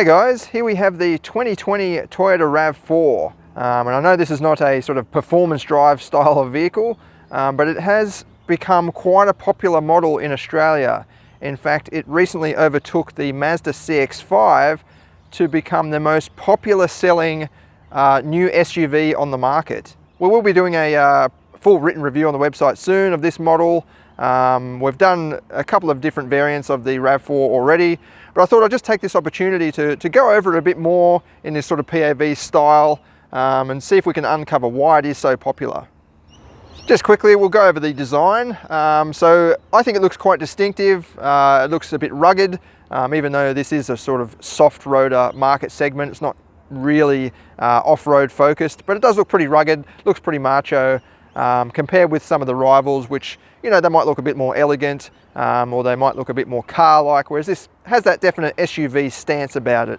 Hey guys, here we have the 2020 Toyota RAV4. And I know this is not a sort of performance drive style of vehicle, but it has become quite a popular model in Australia. In fact, it recently overtook the Mazda CX-5 to become the most popular selling new SUV on the market. We will be doing a full written review on the website soon of this model. We've done a couple of different variants of the RAV4 already, but I thought I'd just take this opportunity to go over it a bit more in this sort of POV style and see if we can uncover why it is so popular. Just quickly, we'll go over the design. So I think it looks quite distinctive. It looks a bit rugged, even though this is a sort of soft roader market segment. It's not really off-road focused, but it does look pretty rugged, looks pretty macho. Compared with some of the rivals, which, you know, they might look a bit more elegant or they might look a bit more car-like, whereas this has that definite SUV stance about it.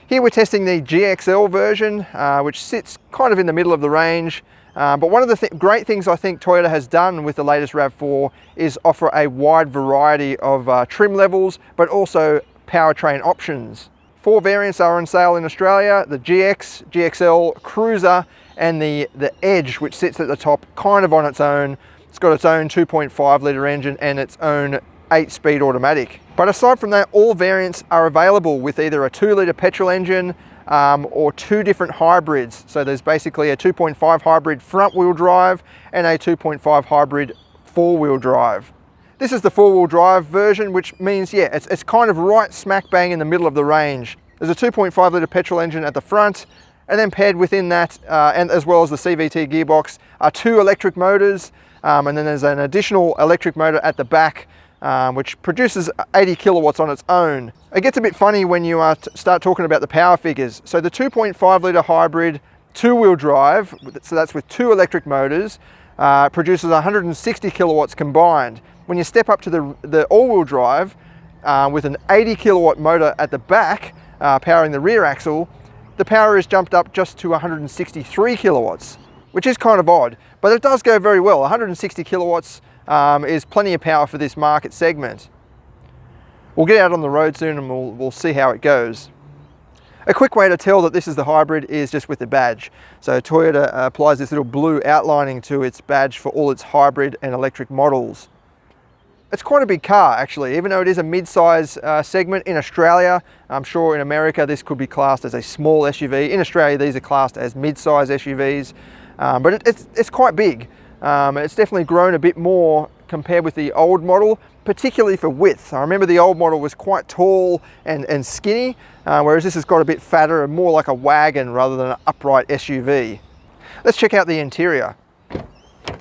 Here we're testing the GXL version, which sits kind of in the middle of the range. But one of the great things I think Toyota has done with the latest RAV4 is offer a wide variety of trim levels, but also powertrain options. 4 variants are on sale in Australia: the GX, GXL, Cruiser, and the Edge, which sits at the top kind of on its own. It's got its own 2.5 litre engine and its own 8-speed automatic. But aside from that, all variants are available with either a 2-litre petrol engine or 2 different hybrids. So there's basically a 2.5 hybrid front-wheel drive and a 2.5 hybrid 4-wheel drive. This is the 4-wheel drive version, which means, yeah, it's kind of right smack bang in the middle of the range. There's a 2.5 litre petrol engine at the front, and then paired within that, and as well as the CVT gearbox, are 2 electric motors, and then there's an additional electric motor at the back, which produces 80 kilowatts on its own. It gets a bit funny when you start talking about the power figures. So the 2.5 litre hybrid 2-wheel drive, so that's with 2 electric motors, produces 160 kilowatts combined. When you step up to the all-wheel drive with an 80 kilowatt motor at the back, powering the rear axle, the power is jumped up just to 163 kilowatts, which is kind of odd, but it does go very well. 160 kilowatts is plenty of power for this market segment. We'll get out on the road soon and we'll see how it goes. A quick way to tell that this is the hybrid is just with the badge. So Toyota applies this little blue outlining to its badge for all its hybrid and electric models. It's quite a big car actually, even though it is a mid-size segment in Australia. I'm sure in America this could be classed as a small SUV. In Australia these are classed as mid-size SUVs, but it's quite big. It's definitely grown a bit more compared with the old model, particularly for width. I remember the old model was quite tall and skinny, whereas this has got a bit fatter and more like a wagon rather than an upright SUV. Let's check out the interior.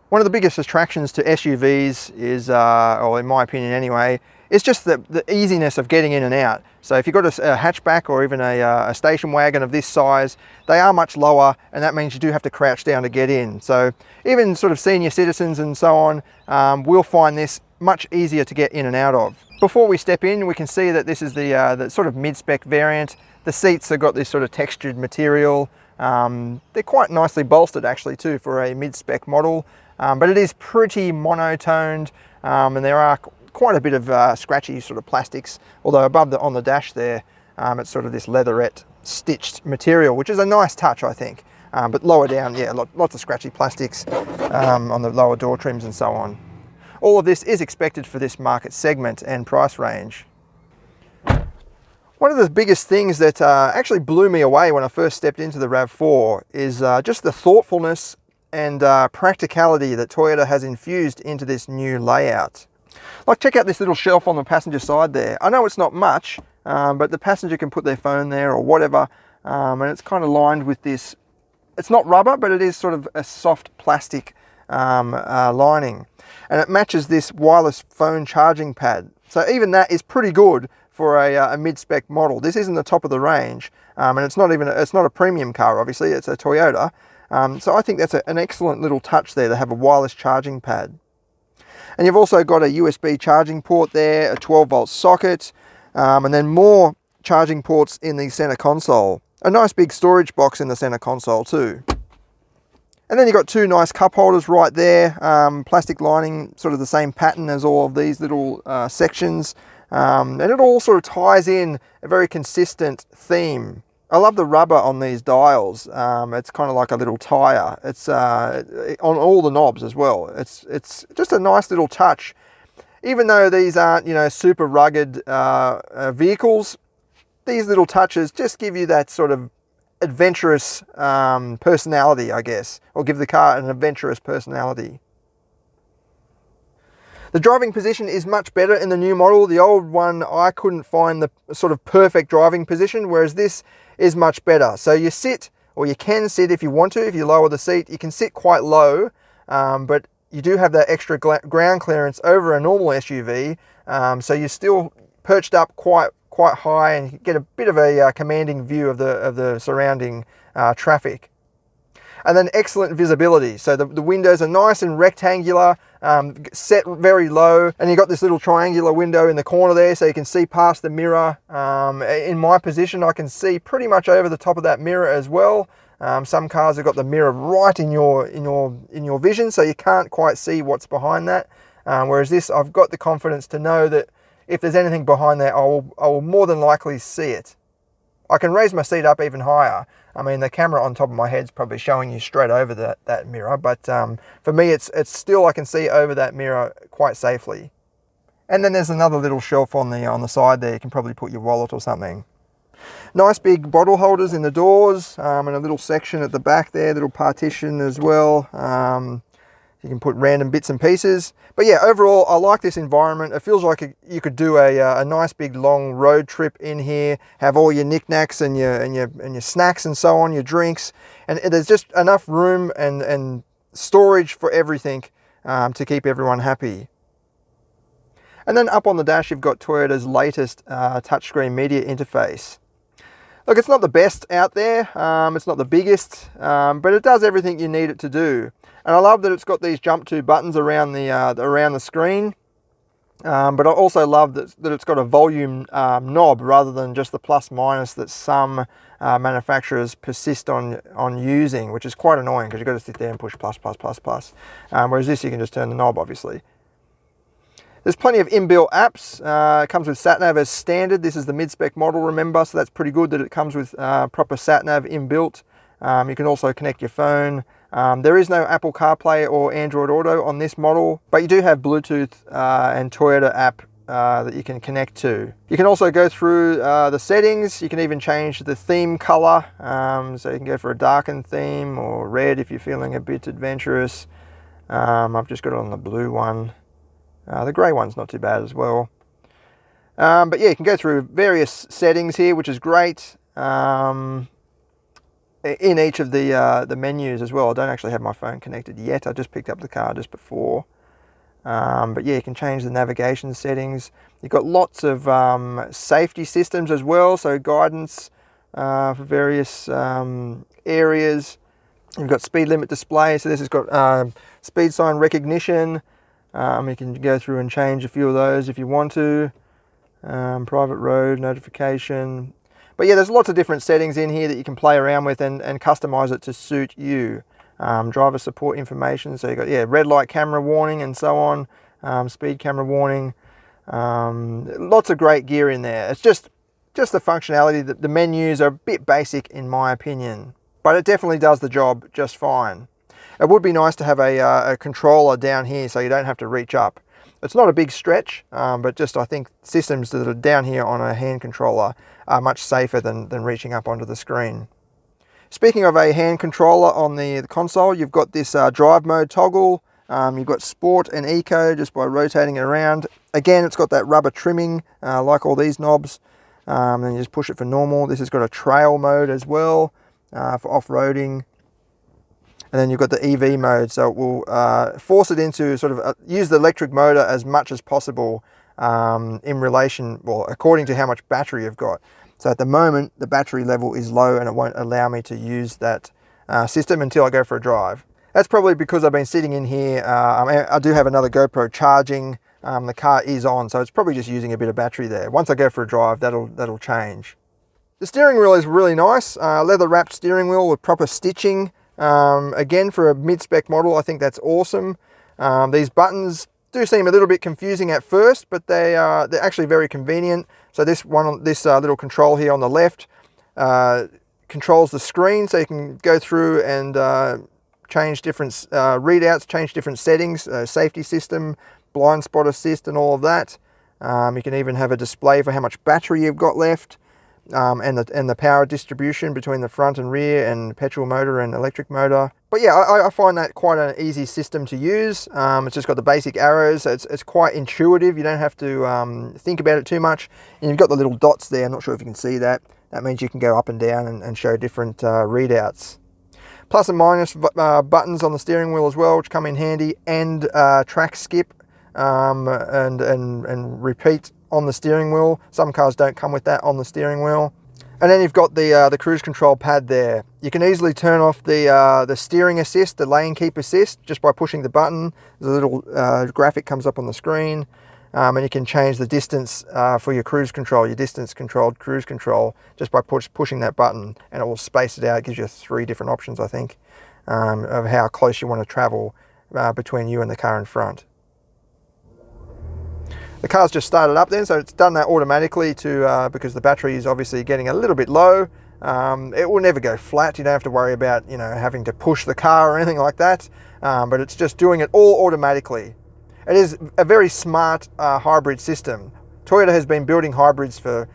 One of the biggest attractions to SUVs is, or in my opinion anyway, is just the easiness of getting in and out. So if you've got a hatchback or even a station wagon of this size, they are much lower, and that means you do have to crouch down to get in. So even sort of senior citizens and so on will find this much easier to get in and out of. Before we step in, we can see that this is the sort of mid-spec variant. The seats have got this sort of textured material. They're quite nicely bolstered actually too for a mid-spec model. But it is pretty monotoned, and there are quite a bit of scratchy sort of plastics, although above on the dash there, it's sort of this leatherette stitched material, which is a nice touch, I think. But lower down, yeah, lots of scratchy plastics on the lower door trims and so on. All of this is expected for this market segment and price range. One of the biggest things that actually blew me away when I first stepped into the RAV4 is just the thoughtfulness and practicality that Toyota has infused into this new layout. Like, check out this little shelf on the passenger side there. I know it's not much, but the passenger can put their phone there or whatever, and it's kind of lined with this, it's not rubber, but it is sort of a soft plastic lining. And it matches this wireless phone charging pad. So even that is pretty good for a mid-spec model. This isn't the top of the range, and it's not a premium car, obviously, it's a Toyota. So I think that's an excellent little touch there to have a wireless charging pad. And you've also got a USB charging port there, a 12-volt socket, and then more charging ports in the center console. A nice big storage box in the center console too. And then you've got 2 nice cup holders right there, plastic lining, sort of the same pattern as all of these little sections. And it all sort of ties in a very consistent theme. I love the rubber on these dials. It's kind of like a little tire. It's on all the knobs as well. It's just a nice little touch. Even though these aren't, you know, super rugged vehicles, these little touches just give you that sort of adventurous personality, I guess, or give the car an adventurous personality. The driving position is much better in the new model. The old one, I couldn't find the sort of perfect driving position, whereas this is much better. So you sit, or you can sit if you want to. If you lower the seat, you can sit quite low, but you do have that extra ground clearance over a normal SUV, so you're still perched up quite high and get a bit of a commanding view of the surrounding traffic. And then excellent visibility. So the windows are nice and rectangular, set very low, and you've got this little triangular window in the corner there, so you can see past the mirror. In my position, I can see pretty much over the top of that mirror as well. Some cars have got the mirror right in your vision, so you can't quite see what's behind that. Whereas this, I've got the confidence to know that if there's anything behind there, I will more than likely see it. I can raise my seat up even higher. I mean, the camera on top of my head's probably showing you straight over that mirror, but for me, it's still, I can see over that mirror quite safely. And then there's another little shelf on the side there. You can probably put your wallet or something. Nice big bottle holders in the doors, and a little section at the back there, little partition as well. You can put random bits and pieces. But yeah, overall, I like this environment. It feels like you could do a nice big long road trip in here, have all your knickknacks and your snacks and so on, your drinks. And there's just enough room and storage for everything to keep everyone happy. And then up on the dash, you've got Toyota's latest touchscreen media interface. Look, it's not the best out there, it's not the biggest, but it does everything you need it to do. And I love that it's got these jump to buttons around the screen, but I also love that it's got a volume knob rather than just the plus minus that some manufacturers persist on using, which is quite annoying because you've got to sit there and push plus, plus, plus, plus. Whereas this, you can just turn the knob, obviously. There's plenty of inbuilt apps. It comes with SatNav as standard. This is the mid-spec model, remember, so that's pretty good that it comes with proper SatNav inbuilt. You can also connect your phone. There is no Apple CarPlay or Android Auto on this model, but you do have Bluetooth and Toyota app that you can connect to. You can also go through the settings. You can even change the theme color. So you can go for a darkened theme or red if you're feeling a bit adventurous. I've just got it on the blue one. The grey one's not too bad as well. But yeah, you can go through various settings here, which is great. In each of the menus as well. I don't actually have my phone connected yet. I just picked up the car just before. But yeah, you can change the navigation settings. You've got lots of safety systems as well, so guidance for various areas. You've got speed limit display, so this has got speed sign recognition. You can go through and change a few of those if you want to. Private road notification. But yeah, there's lots of different settings in here that you can play around with and customize it to suit you. Driver support information, so you've got, yeah, red light camera warning and so on, speed camera warning. Lots of great gear in there. It's just the functionality. The menus are a bit basic in my opinion, but it definitely does the job just fine. It would be nice to have a controller down here so you don't have to reach up. It's not a big stretch, but just I think systems that are down here on a hand controller are much safer than reaching up onto the screen. Speaking of a hand controller on the console, you've got this drive mode toggle. You've got sport and eco just by rotating it around. Again, it's got that rubber trimming like all these knobs. Then you just push it for normal. This has got a trail mode as well for off-roading. And then you've got the EV mode, so it will force it into sort of use the electric motor as much as possible in relation, well, according to how much battery you've got. So at the moment, the battery level is low and it won't allow me to use that system until I go for a drive. That's probably because I've been sitting in here. I do have another GoPro charging. The car is on, so it's probably just using a bit of battery there. Once I go for a drive, that'll change. The steering wheel is really nice. Leather wrapped steering wheel with proper stitching. Again, for a mid-spec model, I think that's awesome. These buttons do seem a little bit confusing at first, but they're actually very convenient. So this little control here on the left controls the screen, so you can go through and change different readouts, change different settings, safety system, blind spot assist and all of that. You can even have a display for how much battery you've got left, and the power distribution between the front and rear, and petrol motor and electric motor. But yeah, I find that quite an easy system to use. It's just got the basic arrows, so it's quite intuitive. You don't have to think about it too much. And you've got the little dots there. I'm not sure if you can see that. That means you can go up and down and show different readouts. Plus and minus buttons on the steering wheel as well, which come in handy, and track skip and repeat on the steering wheel. Some cars don't come with that on the steering wheel. And then you've got the cruise control pad there. You can easily turn off the steering assist, the lane keep assist, just by pushing the button. The little graphic comes up on the screen, and you can change the distance for your cruise control, your distance controlled cruise control, just by pushing that button, and it will space it out. It gives you 3 different options, I think, of how close you want to travel between you and the car in front. The car's just started up then, so it's done that automatically because the battery is obviously getting a little bit low. It will never go flat. You don't have to worry about, you know, having to push the car or anything like that, but it's just doing it all automatically. It is a very smart hybrid system. Toyota has been building hybrids for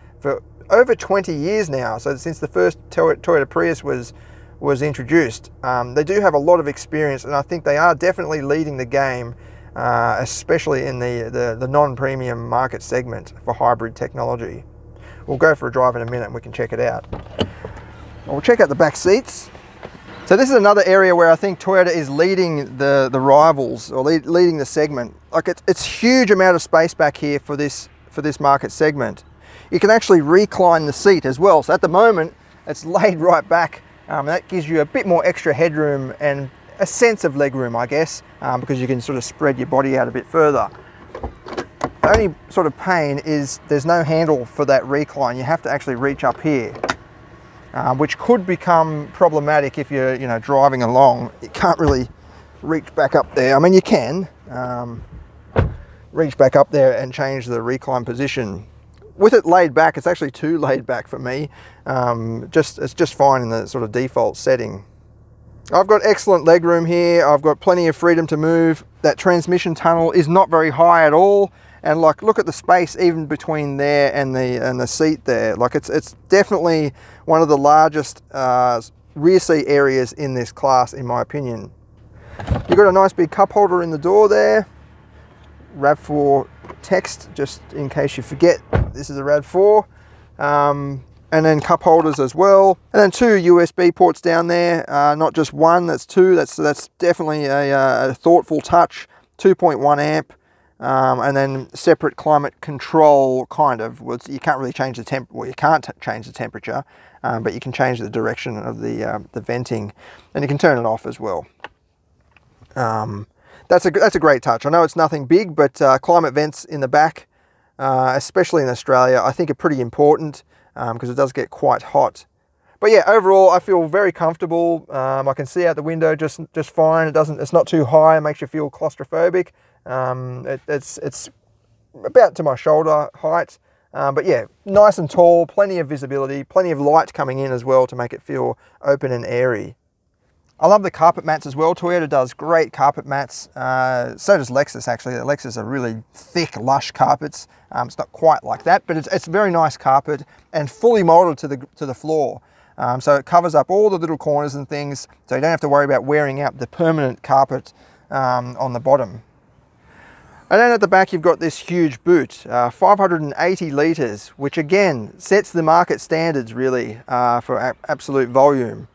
over 20 years now, so since the first Toyota Prius was introduced. They do have a lot of experience, and I think they are definitely leading the game, especially in the non-premium market segment for hybrid technology. We'll go for a drive in a minute and we can check it out. We'll check out the back seats. So this is another area where I think Toyota is leading the rivals, or leading the segment. Like it's huge amount of space back here for this market segment. You can actually recline the seat as well. So at the moment it's laid right back. That gives you a bit more extra headroom and a sense of legroom, I guess, because you can sort of spread your body out a bit further. The only sort of pain is there's no handle for that recline. You have to actually reach up here, which could become problematic if you're, you know, driving along. You can't really reach back up there. I mean, you can reach back up there and change the recline position. With it laid back, it's actually too laid back for me. It's just fine in the sort of default setting. I've got excellent legroom here. I've got plenty of freedom to move. That transmission tunnel is not very high at all. And like, look at the space even between there and the seat there. Like it's definitely one of the largest rear seat areas in this class, in my opinion. You've got a nice big cup holder in the door there. RAV4 text, just in case you forget, this is a RAV4. And then cup holders as well, and then 2 USB ports down there, not just one, that's 2. That's definitely a thoughtful touch. 2.1 amp, and then separate climate control, kind of. Well, you can't really change the you can't change the temperature, but you can change the direction of the venting, and you can turn it off as well. That's a great touch. I know it's nothing big, but climate vents in the back, especially in Australia, I think are pretty important. Because it does get quite hot. But yeah, overall I feel very comfortable. I can see out the window just fine. It's not too high. It makes you feel claustrophobic. It's about to my shoulder height. But yeah, nice and tall, plenty of visibility, plenty of light coming in as well to make it feel open and airy. I love the carpet mats as well. Toyota does great carpet mats. So does Lexus, actually. The Lexus are really thick, lush carpets. It's not quite like that, but it's very nice carpet and fully molded to the floor. So it covers up all the little corners and things, so you don't have to worry about wearing out the permanent carpet on the bottom. And then at the back you've got this huge boot, 580 litres, which again sets the market standards really for absolute volume.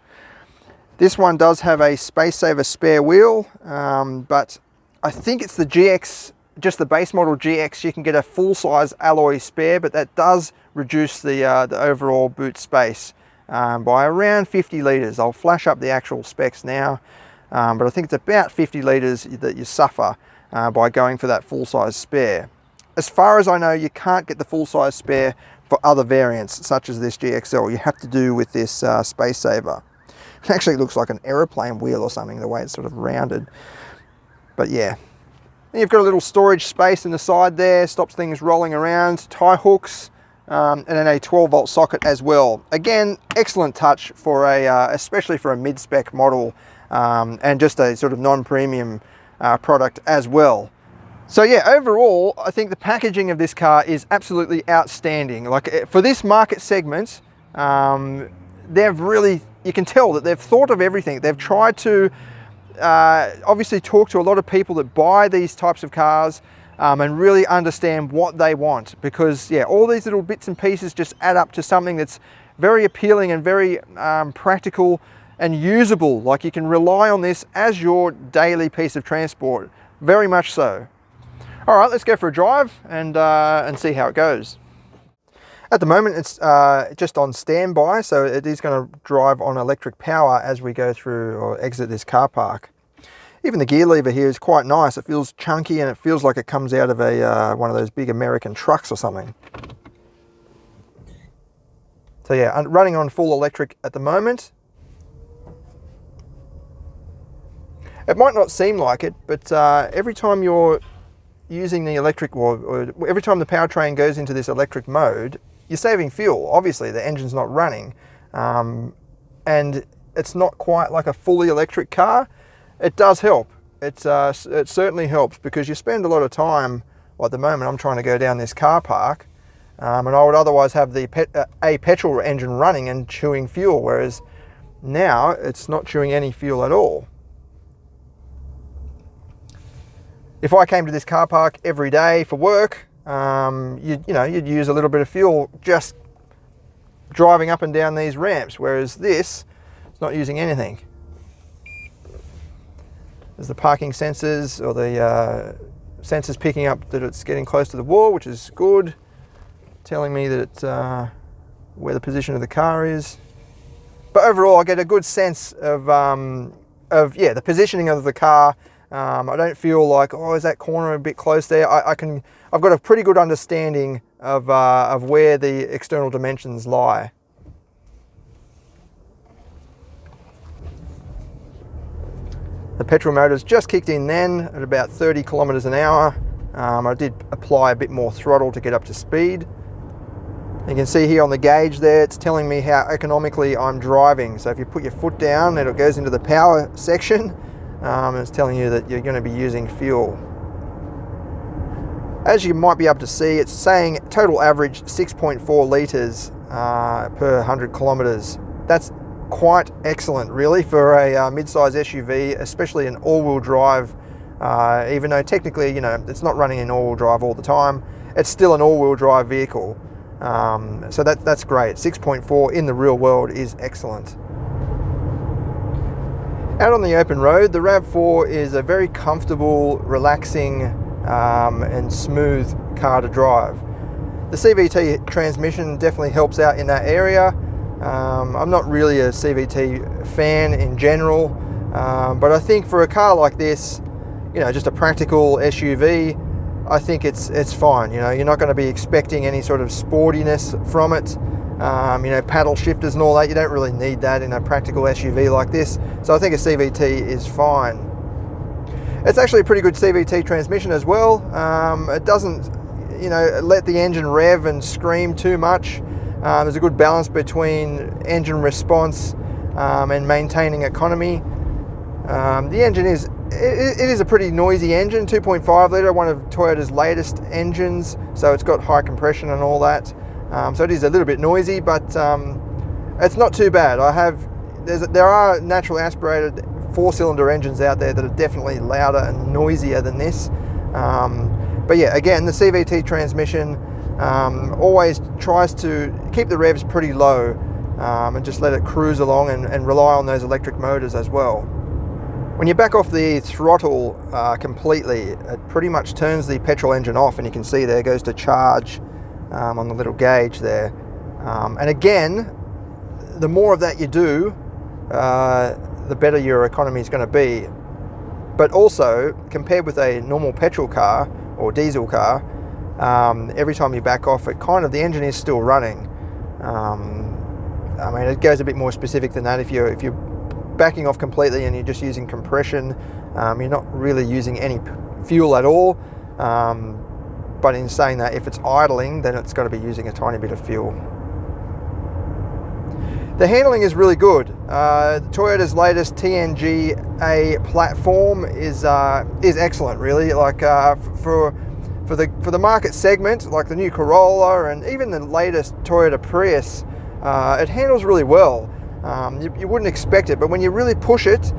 This one does have a space saver spare wheel, but I think it's the GX, just the base model GX. You can get a full-size alloy spare, but that does reduce the overall boot space by around 50 litres. I'll flash up the actual specs now, but I think it's about 50 litres that you suffer by going for that full-size spare. As far as I know, you can't get the full-size spare for other variants, such as this GXL. You have to do with this space saver. It actually looks like an aeroplane wheel or something, the way it's sort of rounded. But yeah. Then you've got a little storage space in the side there, stops things rolling around, tie hooks, and then a 12-volt socket as well. Again, excellent touch for especially for a mid-spec model, and just a sort of non-premium product as well. So yeah, overall, I think the packaging of this car is absolutely outstanding. Like, for this market segment, they've really, you can tell that they've thought of everything. They've tried to obviously talk to a lot of people that buy these types of cars, and really understand what they want, because yeah, all these little bits and pieces just add up to something that's very appealing and very practical and usable. Like, you can rely on this as your daily piece of transport, very much so. All right, let's go for a drive and see how it goes. At the moment, it's just on standby, so it is going to drive on electric power as we go through or exit this car park. Even the gear lever here is quite nice. It feels chunky and it feels like it comes out of one of those big American trucks or something. So yeah, running on full electric at the moment. It might not seem like it, but every time you're using the electric, or every time the powertrain goes into this electric mode, you're saving fuel. Obviously, the engine's not running, and it's not quite like a fully electric car. It does help. It certainly helps, because you spend a lot of time, well, at the moment I'm trying to go down this car park, and I would otherwise have the petrol engine running and chewing fuel, whereas now it's not chewing any fuel at all. If I came to this car park every day for work, you'd use a little bit of fuel just driving up and down these ramps, whereas this, it's not using anything. There's the parking sensors, or the sensors picking up that it's getting close to the wall, which is good, telling me that where the position of the car is. But overall, I get a good sense of the positioning of the car. I don't feel like, oh, is that corner a bit close there? I've got a pretty good understanding of where the external dimensions lie. The petrol motor's just kicked in then at about 30 kilometers an hour. I did apply a bit more throttle to get up to speed. You can see here on the gauge there, it's telling me how economically I'm driving. So if you put your foot down, it goes into the power section. It's telling you that you're going to be using fuel. As you might be able to see, it's saying total average 6.4 litres per 100 kilometres. That's quite excellent, really, for a mid-size SUV, especially an all-wheel drive. Even though technically, it's not running in all-wheel drive all the time, it's still an all-wheel drive vehicle. So that's great. 6.4 in the real world is excellent. Out on the open road, the RAV4 is a very comfortable, relaxing, and smooth car to drive. The CVT transmission definitely helps out in that area. I'm not really a CVT fan in general, but I think for a car like this, just a practical SUV, I think it's fine. You're not going to be expecting any sort of sportiness from it. Paddle shifters and all that, you don't really need that in a practical SUV like this. So I think a CVT is fine. It's actually a pretty good CVT transmission as well. It doesn't, let the engine rev and scream too much. There's a good balance between engine response and maintaining economy. The engine is a pretty noisy engine, 2.5 litre, one of Toyota's latest engines, so it's got high compression and all that. So it is a little bit noisy, but it's not too bad. There are naturally aspirated 4-cylinder engines out there that are definitely louder and noisier than this. But yeah, again, the CVT transmission always tries to keep the revs pretty low and just let it cruise along and rely on those electric motors as well. When you back off the throttle completely, it pretty much turns the petrol engine off, and you can see there it goes to charge on the little gauge there. And again, the more of that you do, the better your economy is going to be. But also, compared with a normal petrol car or diesel car, every time you back off, the engine is still running. It goes a bit more specific than that. If you're backing off completely and you're just using compression. You're not really using any fuel at all. But in saying that, if it's idling, then it's got to be using a tiny bit of fuel. The handling is really good. Toyota's latest TNGA platform is excellent, really. Like for the market segment, like the new Corolla and even the latest Toyota Prius, it handles really well. You wouldn't expect it, but when you really push it,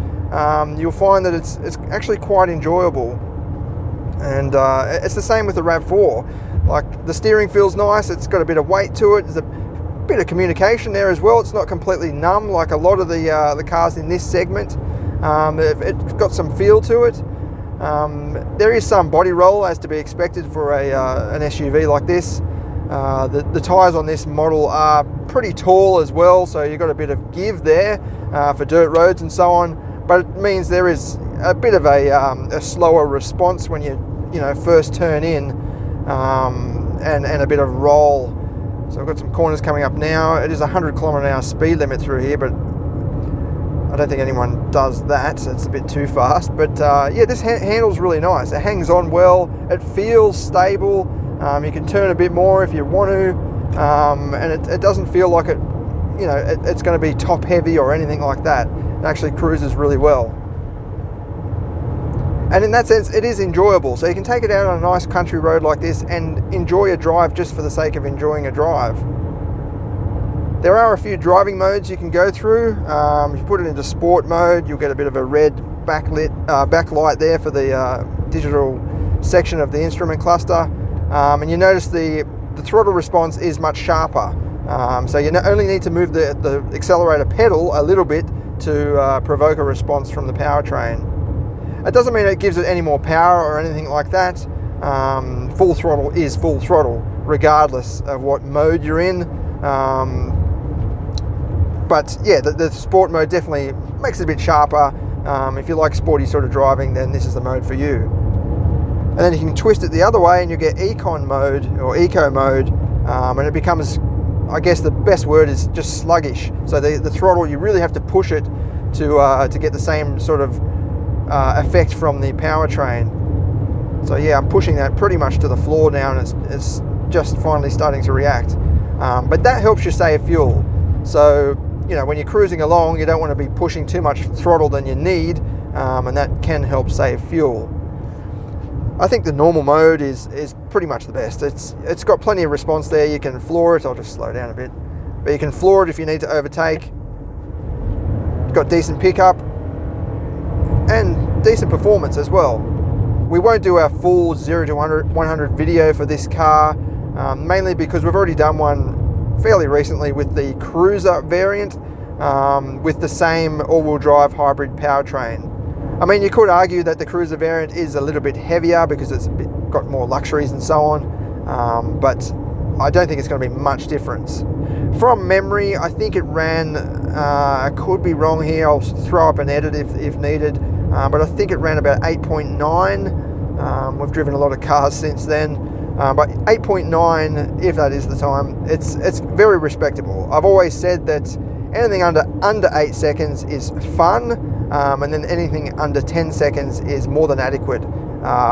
you'll find that it's actually quite enjoyable. And it's the same with the RAV4. Like, the steering feels nice. It's got a bit of weight to it. There's a bit of communication there as well. It's not completely numb like a lot of the cars in this segment. It's got some feel to it. There is some body roll, as to be expected for an SUV like this. The tyres on this model are pretty tall as well, so you've got a bit of give there for dirt roads and so on. But it means there is a bit of a slower response when you first turn in, and a bit of roll. So I've got some corners coming up now. It is 100 km/h speed limit through here, but I don't think anyone does that. So it's a bit too fast. But yeah, this handles really nice. It hangs on well. It feels stable. You can turn a bit more if you want to, and it doesn't feel like it's going to be top heavy or anything like that. It actually cruises really well. And in that sense, it is enjoyable. So you can take it out on a nice country road like this and enjoy a drive just for the sake of enjoying a drive. There are a few driving modes you can go through. If you put it into sport mode, you'll get a bit of a red backlight there for the digital section of the instrument cluster. And you notice the throttle response is much sharper. So you only need to move the accelerator pedal a little bit to provoke a response from the powertrain. It doesn't mean it gives it any more power or anything like that. Full throttle is full throttle, regardless of what mode you're in. But yeah, the sport mode definitely makes it a bit sharper. If you like sporty sort of driving, then this is the mode for you. And then you can twist it the other way and you get econ mode or eco mode, and it becomes, I guess the best word is just sluggish. So the throttle, you really have to push it to get the same sort of effect from the powertrain. So yeah, I'm pushing that pretty much to the floor now, and it's just finally starting to react. But that helps you save fuel. So when you're cruising along, you don't want to be pushing too much throttle than you need, and that can help save fuel. I think the normal mode is pretty much the best. It's got plenty of response there. You can floor it. I'll just slow down a bit, but you can floor it if you need to overtake. It's got decent pickup and decent performance as well. We won't do our full 0 to 100 video for this car, mainly because we've already done one fairly recently with the Cruiser variant, with the same all-wheel drive hybrid powertrain. I mean, you could argue that the Cruiser variant is a little bit heavier because it's got more luxuries and so on, but I don't think it's going to be much difference. From memory, I think it ran, I could be wrong here, I'll throw up an edit if needed, but I think it ran about 8.9. We've driven a lot of cars since then, but 8.9, if that is the time, it's very respectable. I've always said that anything under 8 seconds is fun, and then anything under 10 seconds is more than adequate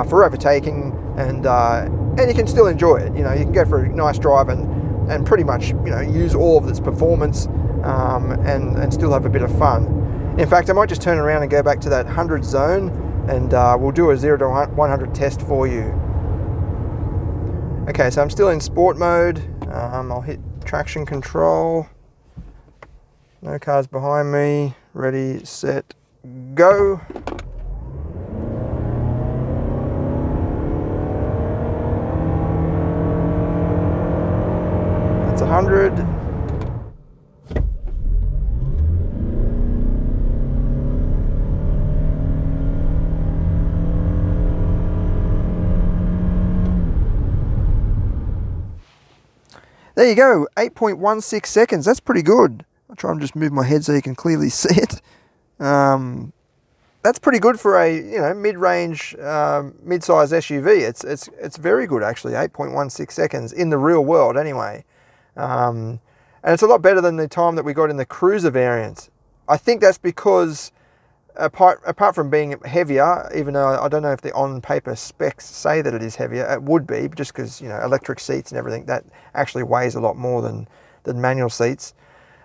for overtaking, and you can still enjoy it. You can go for a nice drive and pretty much use all of its performance, and still have a bit of fun. In fact, I might just turn around and go back to that 100 zone, and we'll do a 0 to 100 test for you. Okay, so I'm still in sport mode. I'll hit traction control. No cars behind me. Ready, set, go. That's 100. There you go, 8.16 seconds. That's pretty good. I'll try and just move my head so you can clearly see it. That's pretty good for a mid-range, mid-size SUV. It's very good actually. 8.16 seconds in the real world anyway, and it's a lot better than the time that we got in the Cruiser variant. I think that's because apart from being heavier, even though I don't know if the on-paper specs say that it is heavier, it would be, just because, you know, electric seats and everything, that actually weighs a lot more than manual seats,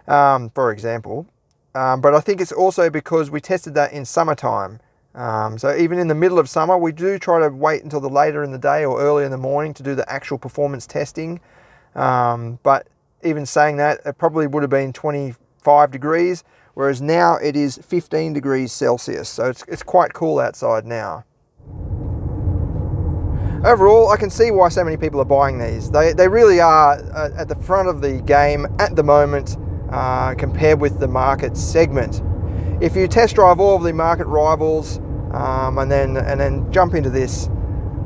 for example. But I think it's also because we tested that in summertime. So even in the middle of summer, we do try to wait until the later in the day or early in the morning to do the actual performance testing. But even saying that, it probably would have been 25 degrees, whereas now it is 15 degrees Celsius. So it's quite cool outside now. Overall, I can see why so many people are buying these. They really are at the front of the game at the moment, compared with the market segment. If you test drive all of the market rivals and then jump into this,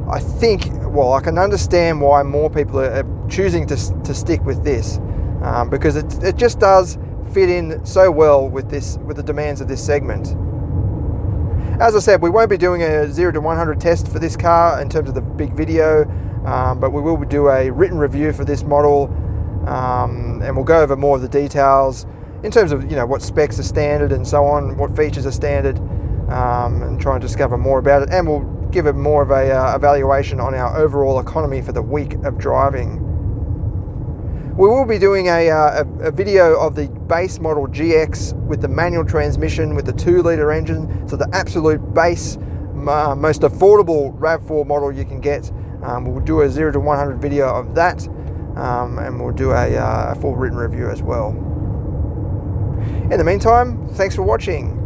I think, well, I can understand why more people are choosing to stick with this, because it just does fit in so well with the demands of this segment. As I said, we won't be doing a 0 to 100 test for this car in terms of the big video, but we will do a written review for this model, and we'll go over more of the details in terms of, you know, what specs are standard and so on, what features are standard, and try and discover more about it, and we'll give it more of a evaluation on our overall economy for the week of driving. We will be doing a video of the base model GX with the manual transmission with the 2-litre engine, so the absolute base, most affordable RAV4 model you can get. We'll do a 0 to 100 video of that, and we'll do a full written review as well. In the meantime, thanks for watching.